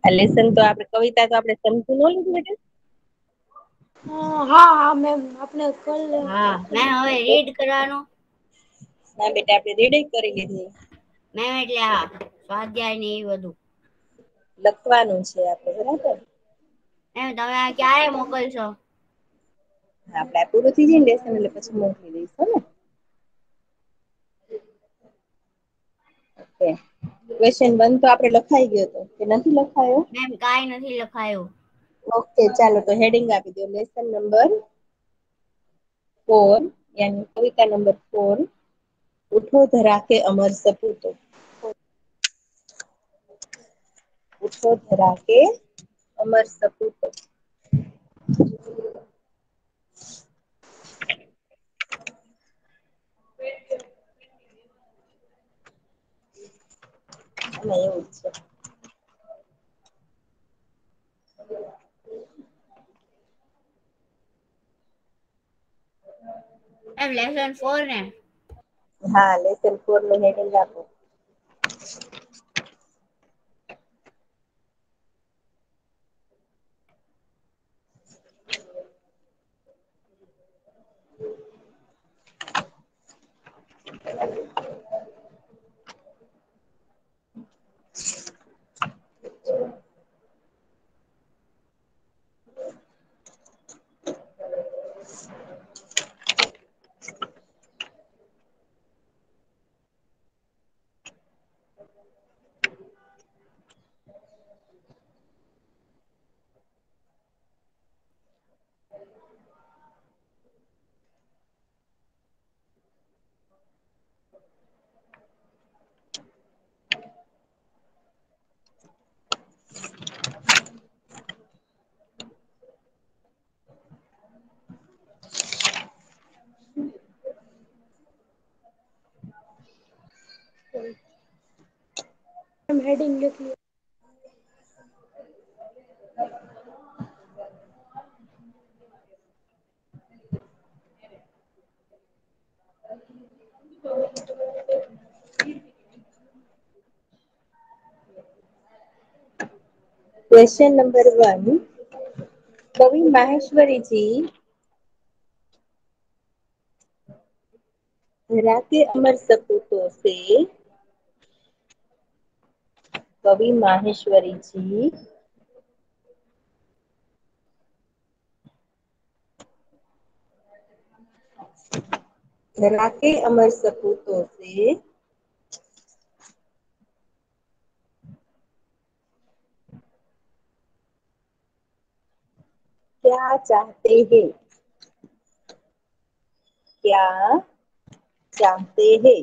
આ લેસન તો આપણે કવિતા તો આપણે સમજી ન લીધું બેટા. હા હા મેમ આપણે હા મેં હવે રીડ કરવાનું. ના બેટા આપણે રીડિંગ કરી લીધી. મેમ એટલે આ સ્વાધ્યાય ને એ બધું. લખવાનું છે આપણે બરાબર. એમ તમે આ ક્યારે મોકલશો? આપડે આ પૂરું થઈ જાય ને લેસન એટલે પછી મોકલી દઈશ હો ને. ઓકે ક્વેશ્ચન 1 તો આપણે લખાઈ ગયો હતો કે નથી લખાયો? મેમ કાઈ નથી લખાયું. ઓકે ચાલો તો હેડિંગ આપી દો લેસન નંબર 4 યાની કવિતા નંબર 4 ઉઠો ધરા કે અમર સપૂતો. ઉઠો ધરા કે અમર સપૂતો. આમાં એવું જ છે. એમ લેસન 4 ને? હા લેસન 4 નું હેડિંગ આપો. મેમ હેડિંગ લખી. क्वेश्चन नंबर 1 कवि माहेश्वरी जी धरा के अमर सपूतों से कवि माहेश्वरी जी धरा के अमर सपूतों से क्या चाहते हैं? क्या चाहते हैं?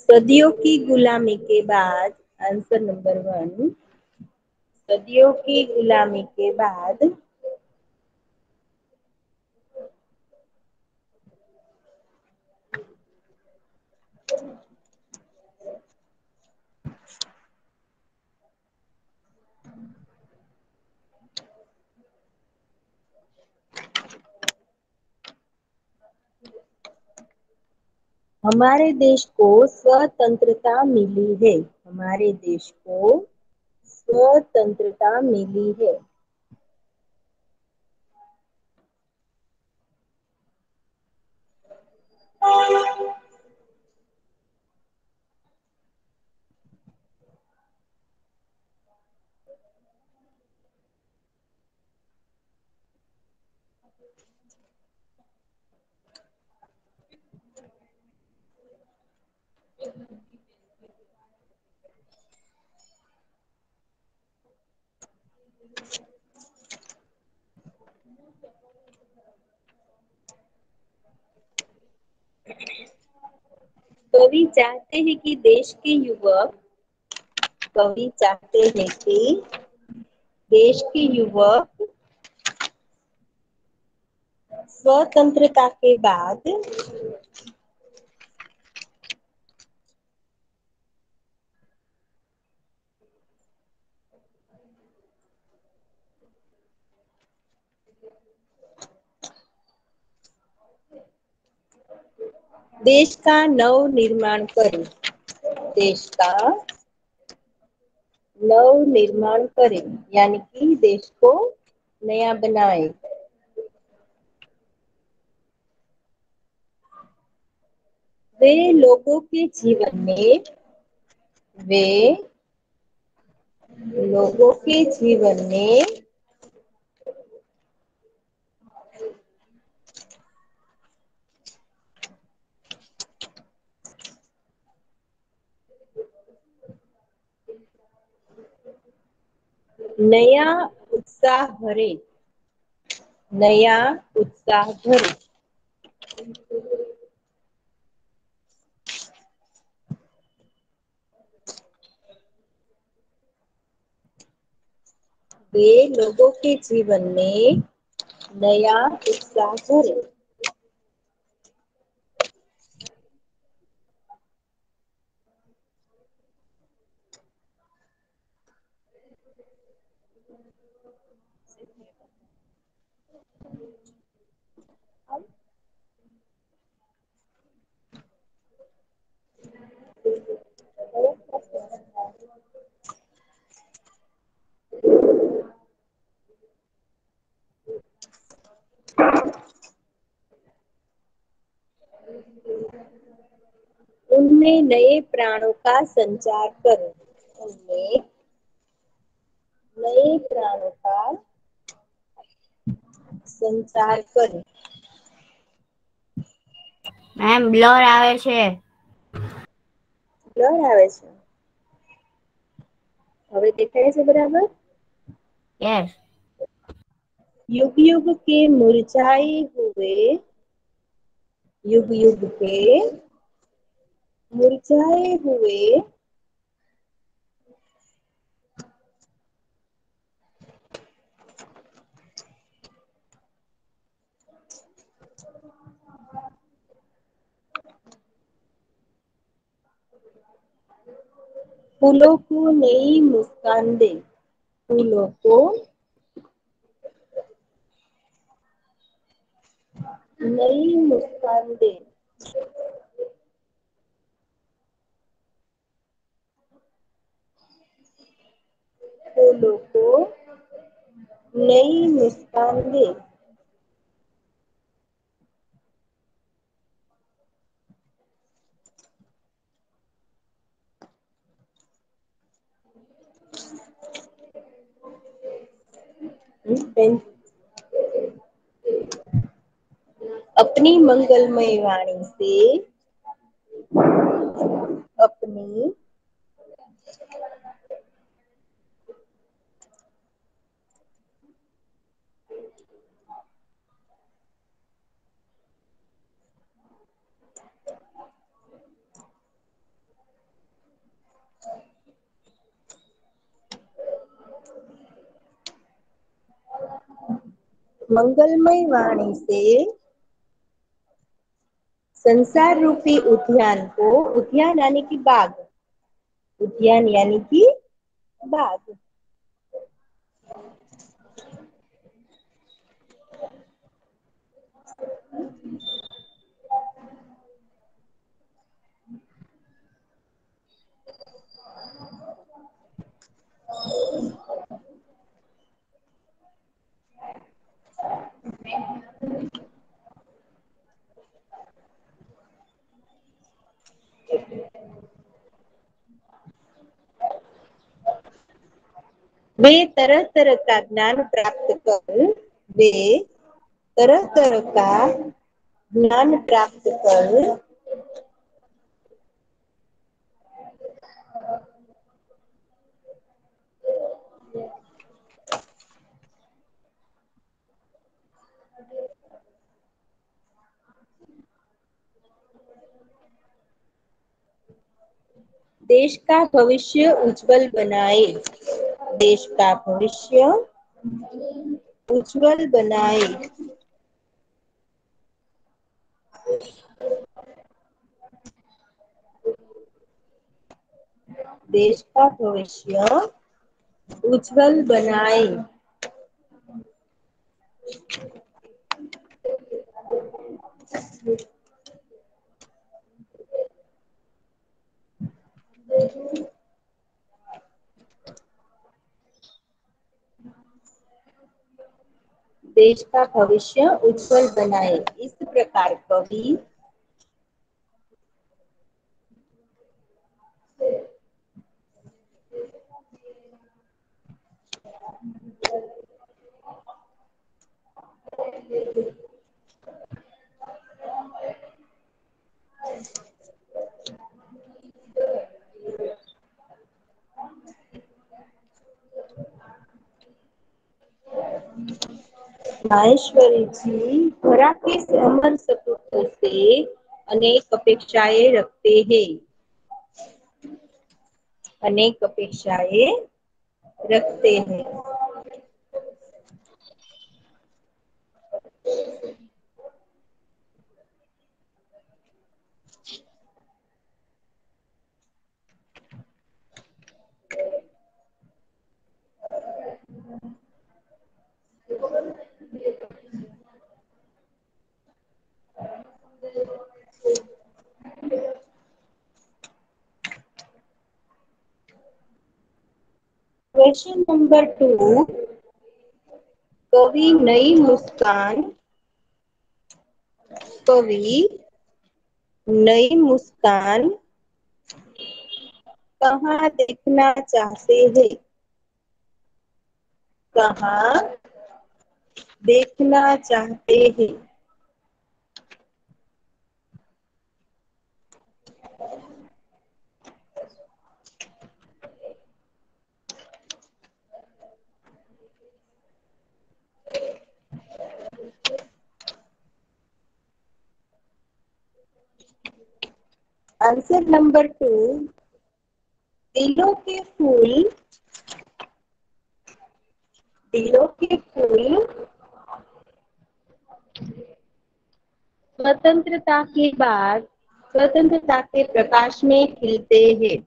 सदियों की गुलामी के बाद आंसर नंबर 1 सदियों की गुलामी के बाद हमारे देश को स्वतंत्रता मिली है। हमारे देश को स्वतंत्रता मिली है। कवि चाहते हैं कि देश के युवक कवि चाहते हैं कि देश के युवक स्वतंत्रता के बाद देश का नव निर्माण करें। देश का नव निर्माण करें यानी कि देश को नया बनाए। वे लोगों के जीवन में वे लोगों के जीवन में नया उत्साह भरे। नया उत्साह भरे। वे लोगों के जीवन में नया उत्साह भरे। उनमें नए प्राणों का संचार करो। उनमें नए प्राणों का संचार करो। मैम બ્લર આવે છે. બ્લર આવે છે. હવે દેખાય છે બરાબર? યસ. युग युग के मुरझाए हुए युग युग के मुरझाए हुए फूलों को नई मुस्कान दे। फूलों को नई मुस्कान दे। फूलों को नई मुस्कान दे। अपनी मंगलमय वाणी से अपनी मंगलमय वाणी से संसार रूपी उद्यान को, उद्यान यानी कि बाग, उद्यान यानी कि बाग, वे तरह तरह का ज्ञान प्राप्त कर, वे तरह तरह का ज्ञान प्राप्त कर देश का भविष्य उज्जवल बनाए, देश का भविष्य उज्जवल बनाए, देश का भविष्य उज्जवल बनाए, देश का भविष्य उज्जवल बनाए। इस प्रकार कवि माहेश्वरी जी धरा के अमर सपूतों से अनेक अपेक्षाएं रखते हैं, अनेक अपेक्षाएं रखते हैं। क्वेश्चन नंबर 2, कवि नई मुस्कान, कवि नई मुस्कान कहाँ देखना चाहते हैं, कहाँ देखना चाहते हैं। आंसर नंबर 2, दिलों के फूल, दिलों के फूल स्वतंत्रता के बाद स्वतंत्रता के प्रकाश में खिलते हैं,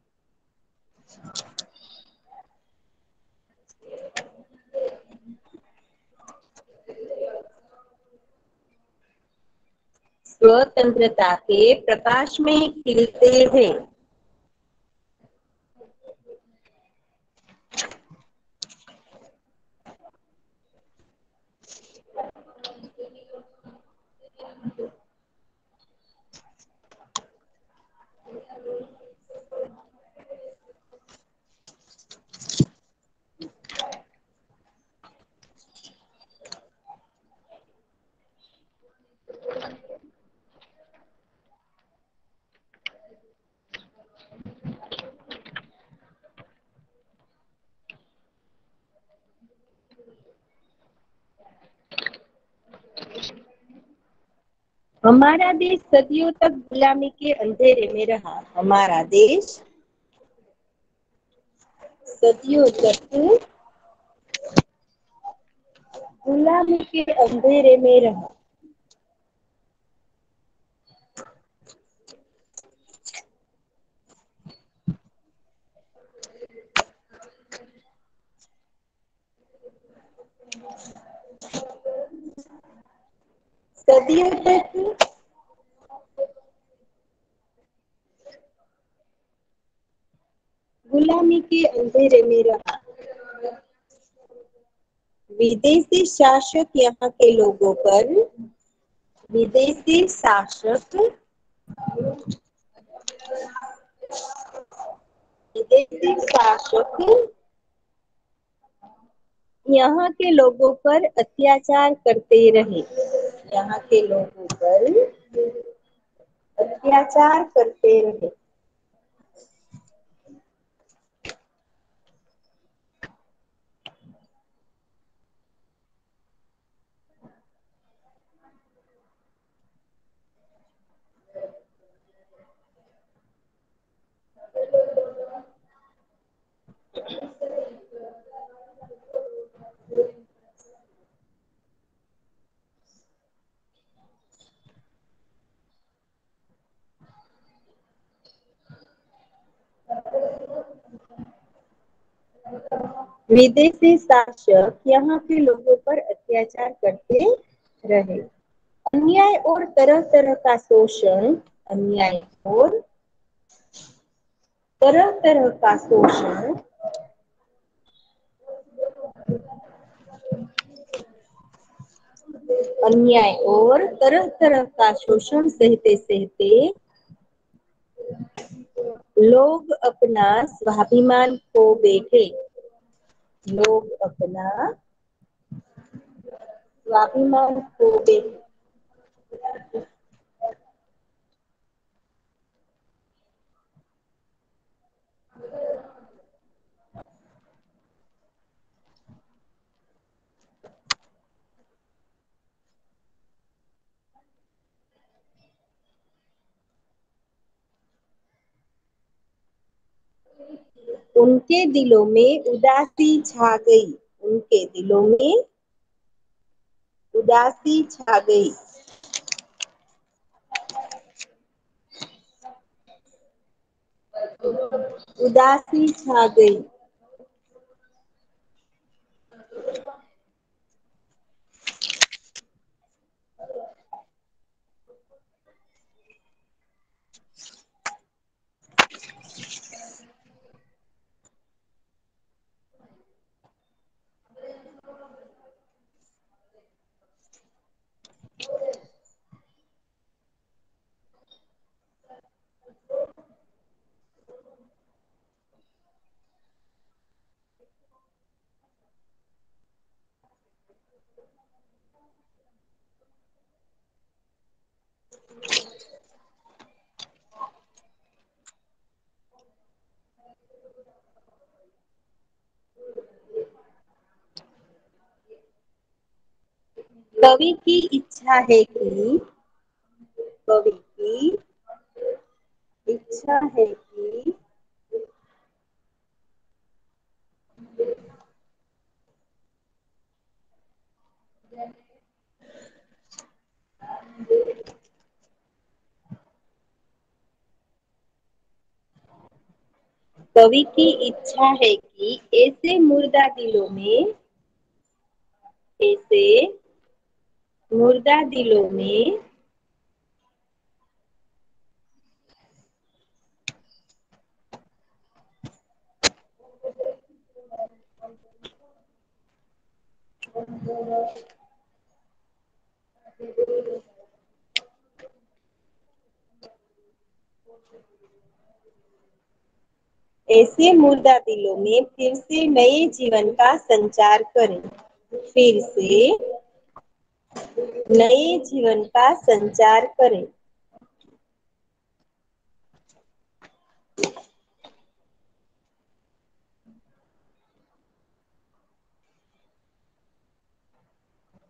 स्वतंत्रता के प्रकाश में खिलते हैं। हमारा देश सदियों तक गुलामी के अंधेरे में रहा, हमारा देश सदियों तक गुलामी के अंधेरे में रहा। सदियों तक गुलामी के अंधेरे में रहा। विदेशी शासक यहाँ के लोगों पर, विदेशी शासक विदेशी शासक यहाँ के लोगों पर अत्याचार करते रहे, यहाँ के लोगों पर अत्याचार करते रहे। विदेशी शासक यहाँ के लोगों पर अत्याचार करते रहे। अन्याय और तरह तरह का शोषण, अन्याय और तरह तरह का शोषण अन्याय और तरह तरह का शोषण सहते सहते लोग अपना स्वाभिमान खो बैठे। लोग अपना स्वाभिमान खो बैठे। उनके दिलों में उदासी छा गई। उनके दिलों में उदासी छा गई। उदासी छा गई। कवि की इच्छा है कि कवि की इच्छा है कि कवि की इच्छा है कि ऐसे मुर्दा दिलों में ऐसे मुर्दा दिलों में ऐसे मुर्दा दिलों में फिर से नए जीवन का संचार करें। फिर से नए जीवन का संचार करें।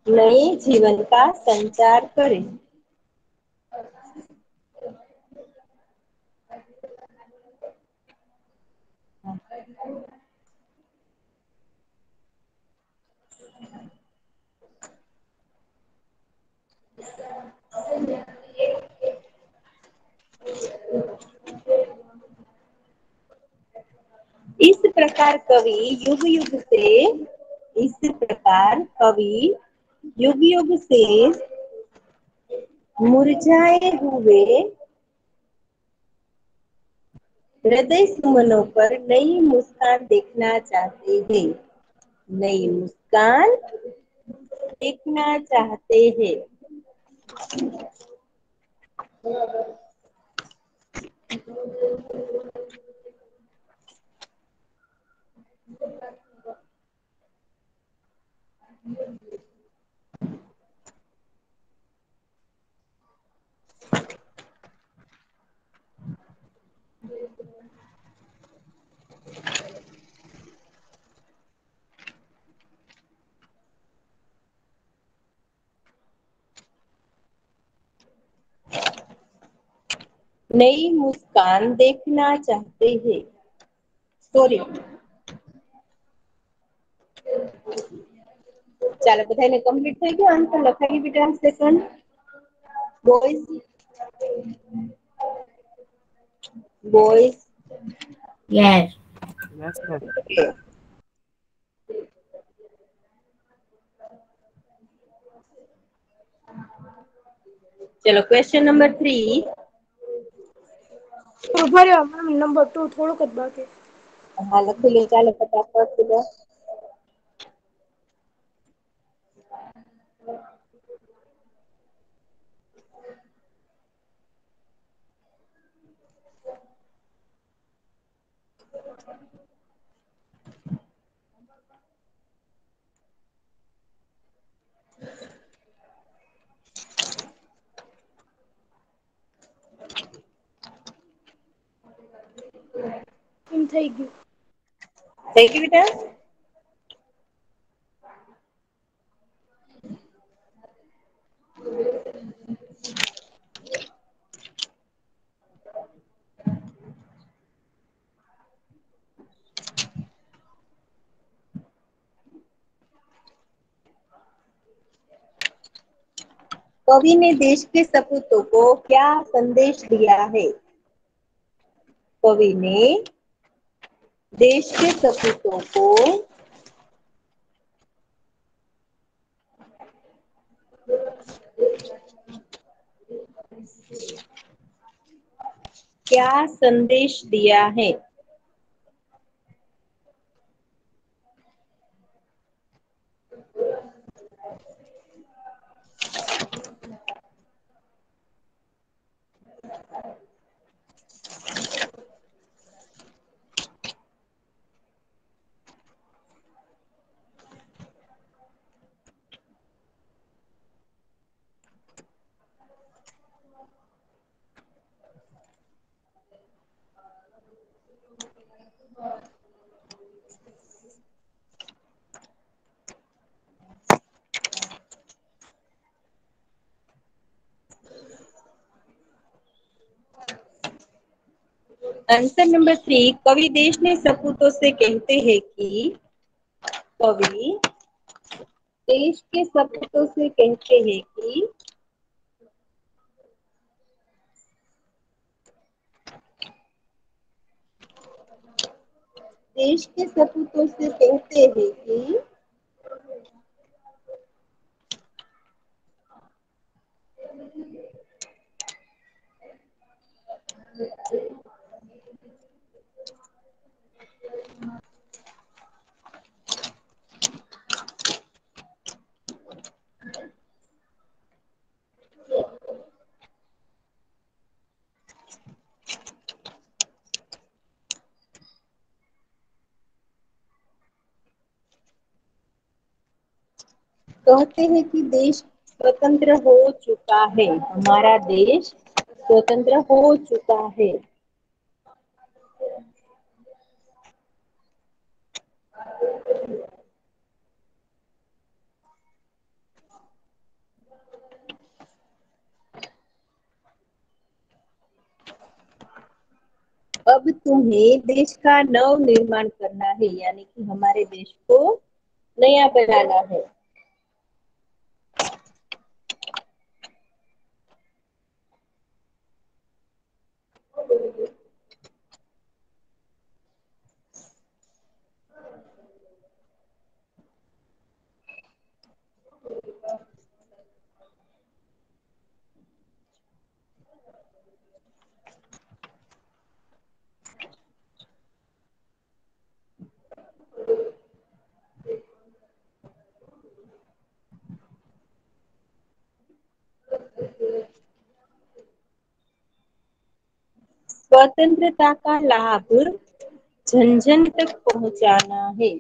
नए जीवन का संचार करें। इस प्रकार कवि युग युग से इस प्रकार कवि युग युग से मुरझाए हुए हृदय सुमनों पर नई मुस्कान देखना चाहते हैं। नई मुस्कान देखना चाहते हैं। नई मुस्कान देखना चाहते हैं। सॉरी ચાલો બધાને કમ્પ્લીટ થઈ ગયું આન્સર લખાઈ ગઈ translation boys boys Yes. Yes, sir. चलो क्वेश्चन नंबर 3. ઉભા રહ્યો મેમ, નંબર 2 થોડુંક જ બાકી. हाँ लखी लो, चालो फटाफट से. એમ થઈ ગયું. थैंक यू बेटा. कवि ने देश के सपूतों को क्या संदेश दिया है? कवि ने देश के सपूतों को क्या संदेश दिया है? Answer number 3. कवि देश ने सपूतों से कहते हैं कि कवि देश के सपूतों से कहते हैं कि देश के सपूतों से कहते हैं कि कहते हैं कि देश स्वतंत्र हो चुका है. हमारा देश स्वतंत्र हो चुका है. अब तुम्हें देश का नव निर्माण करना है, यानी कि हमारे देश को नया बनाना है. स्वतंत्रता का लाभ जन जन तक पहुंचाना है.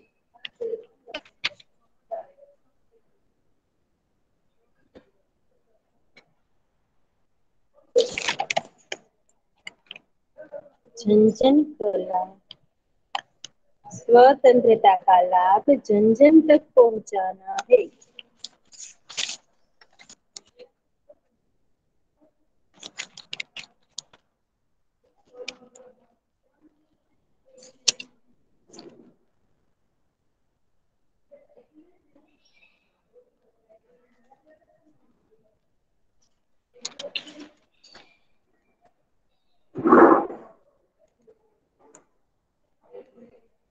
जन जन का लाभ, स्वतंत्रता का लाभ जन जन तक पहुंचाना है.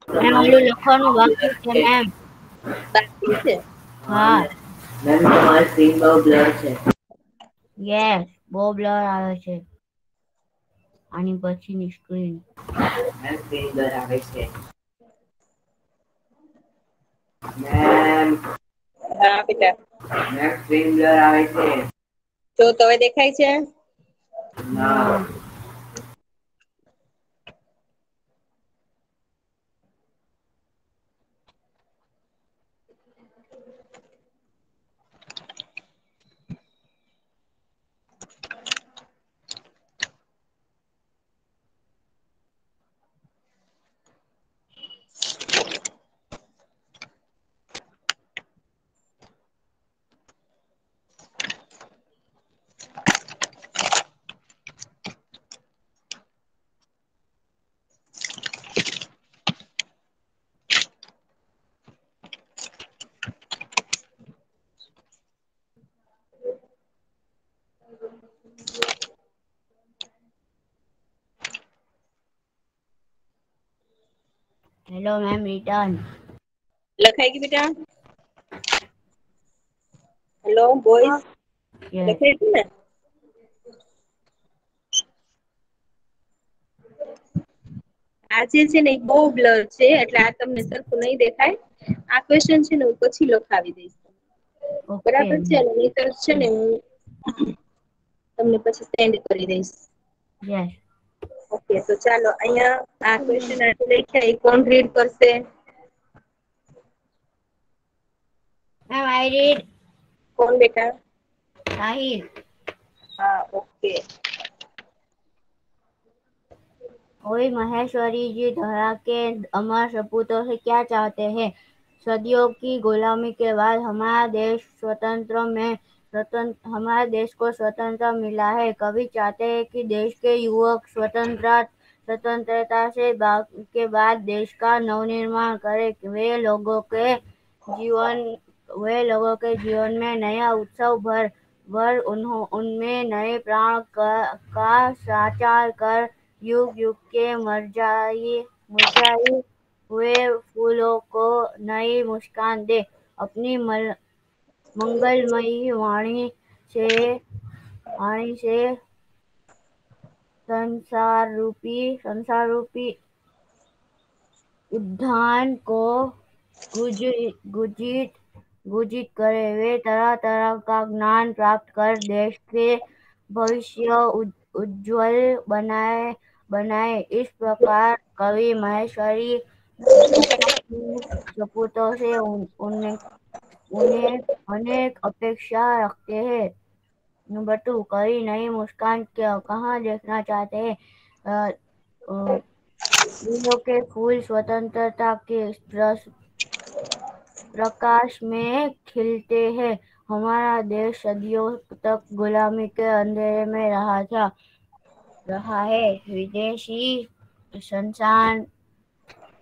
મેમ ઓલું લખવાનું બાકી છે મેમ. બાકી છે. હા. મેમ તમારી સ્ક્રીન બહુ બ્લર છે. યસ. બહુ બ્લર આવે છે આની પછીની સ્ક્રીન. મેમ સ્ક્રીન બ્લર આવે છે. મેમ હા બેટા. મેમ સ્ક્રીન બ્લર આવે છે. તો હવે દેખાય છે? ના. Hello ma'am return. લખાઈ ગયું બેટા? હેલો બોઈસ, હા યસ. લખાઈ ગયું ને? આજે છે ને બહુ બ્લર છે એટલે આ તમને સરખું નહીં દેખાય. આ ક્વેશ્ચન છે ને હું પછી લખાવી દઈશ. ઓકે બરાબર છે, નહીતર છે ને હું તમને પછી સેન્ડ કરી દઈશ. યસ. ઓકે તો ચાલો અહીંયા આ ક્વેશ્ચન લખ્યા એ કોણ રીડ કરશે? મેમ આઈ રીડ. કોણ બેટા? સાહિલ. હા ઓકે. वही महेश्वरी जी धरा के अमर सपूतों से क्या चाहते हैं? सदियों की गुलामी के बाद हमारा देश हमारे देश को स्वतंत्रता मिला है। कवि चाहते हैं कि देश के युवक स्वतंत्रता के बाद देश का नवनिर्माण करें। वे लोगों के जीवन में नया उत्सव भर उनमें नए प्राण का संचार कर युग युग के मुरझाए हुए फूलों को नई मुस्कान दे। अपनी मंगलमयी वाणी से संसार रूपी उद्यान को गुजित करे। वे तरह तरह का ज्ञान प्राप्त कर देश के भविष्य उज्ज्वल बनाए। इस प्रकार कवि महेश्वरी सपूतों से उन्हें अनेक अपेक्षा रखते हैं। नंबर 2, कवि नई मुस्कान कहाँ देखना चाहते हैं? फूलों के फूल स्वतंत्रता के प्रकाश में खिलते हैं। हमारा देश सदियों तक गुलामी के अंधेरे में रहा है। विदेशी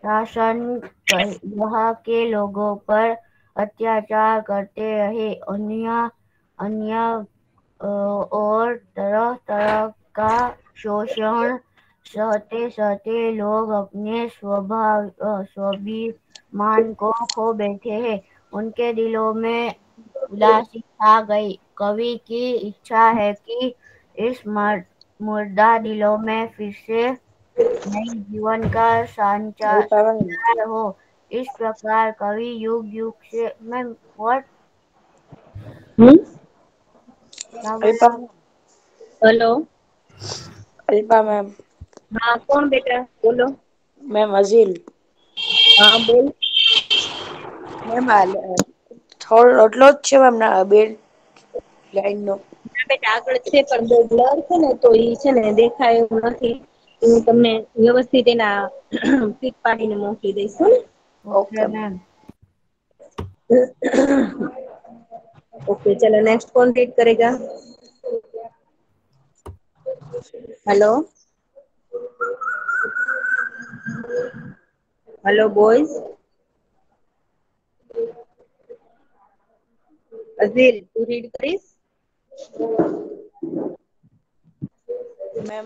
शासन यहाँ के लोगों पर अत्याचार करते रहे। अन्य और तरह तरह का शोषण सहते सहते लोग अपने स्वाभिमान को खो बैठे हैं। उनके दिलों में उदासी छा गई। कवि की इच्छा है कि इस मुर्दा दिलों में फिर से नई जीवन का संचार हो। इस प्रकार कवि युग युग से मैं व्हाट क्या बोला? હેલો. અલ્પા મેમ. હા કોણ બેટા બોલો? મેમ અઝીલ. હા બોલ. મેમ થોડો એટલો જ છે મેમ બે લાઈન નો. ના બેટા આગળ છે પણ બહુ બ્લર છે ને તો ઈ છે ને દેખાય એવું નથી. હું તમને વ્યવસ્થિત એના પીક પાડીને મોકલી દઈશ હો ને. Okay ma'am. ओके चलो नेक्स्ट कौन रीड करेगा? Hello hello boys. અઝીલ તું રીડ કરીશ? મેમ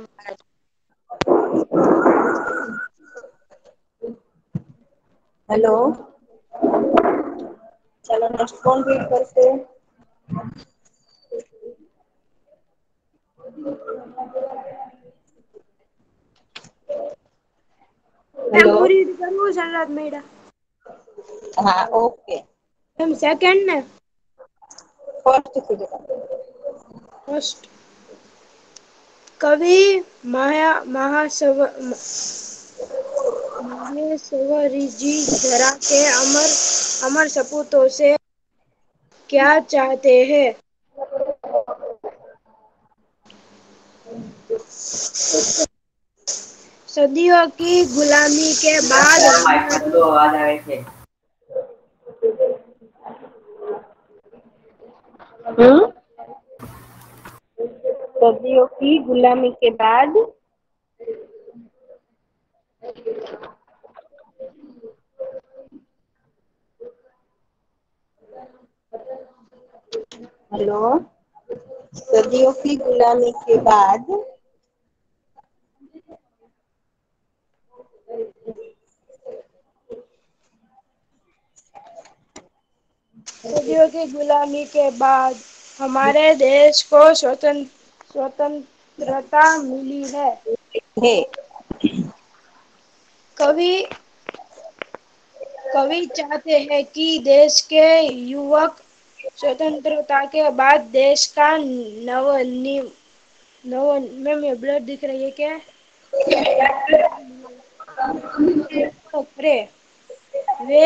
હેલો ચાલો નેક્સ્ટ કોણ રીડ કરશે? Ma'am hello. હું રીડ કરું સનરાજ મેડા? હા ઓકે. મેમ સેકન્ડ ને? ફર્સ્ટ થી. ફર્સ્ટ. કવિ મહેસવરીજી ધરા કે अमर सपूतों से क्या चाहते हैं? सदियों की गुलामी के बाद हमारे કેટલો અવાજ આવે છે. सदियों की गुलामी के बाद हेलो, सदियों की गुलामी के बाद सदियों की गुलामी के बाद हमारे देश को स्वतंत्रता मिली है। है कवि चाहते हैं कि देश के युवक स्वतंत्रता के बाद देश का मैम ये ब्लड दिख रही है क्या? वे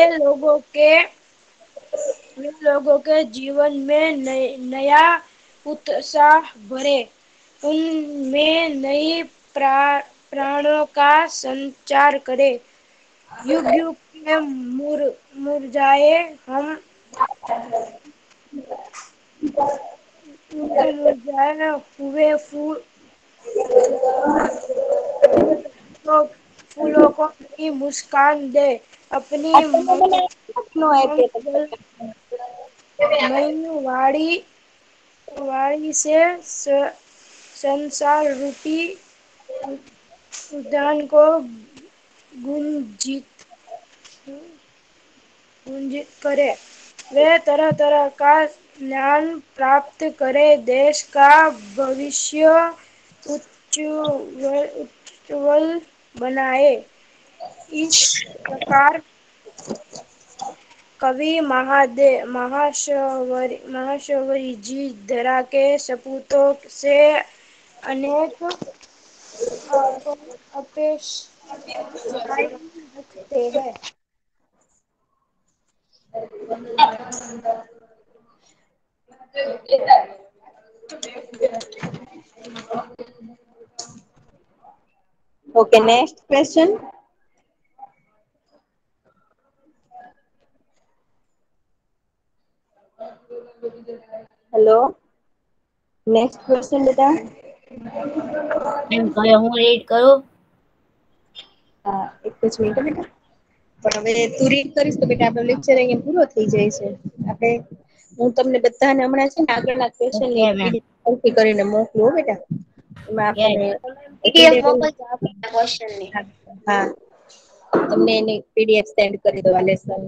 लोगों के जीवन में नया उत्साह भरे, उनमें नई प्राणों का संचार करे। युग युग के मुरझाए हम मुरझाए हुए फूलों को नई मुस्कान दे, अपनी मंगल मई वाणी से संसार रूपी उद्यान को गुंजित करे। वे तरह तरह का ज्ञान प्राप्त करे, देश का भविष्य उज्ज्वल बनाए। इस प्रकार कवि महाशवरी जी धरा के सपूतों से अनेक अपेक्षाएं रखते हैं। Okay, next question. Hello. Next question बेटा. એમ કહે હું રીડ કરું. હા, એક જ મિનિટ બેટા. પણ હવે તું રીડ કરીશ તો બેટા આપણો લેક્ચર અહીંયા પૂરો થઈ જાય છે. આપણે હું તમને બધાને હમણાં છે ને આગળના ક્વેશ્ચન ઓકે ની મેમ. પીડીએફ કરીને મોકલું હો બેટા. એમાં ઓકે. આપણને પીડીએફ મોકલજો આપણા ક્વેશ્ચન ની. હા, તમને એની પીડીએફ સેન્ડ કરી દો આ લેસન.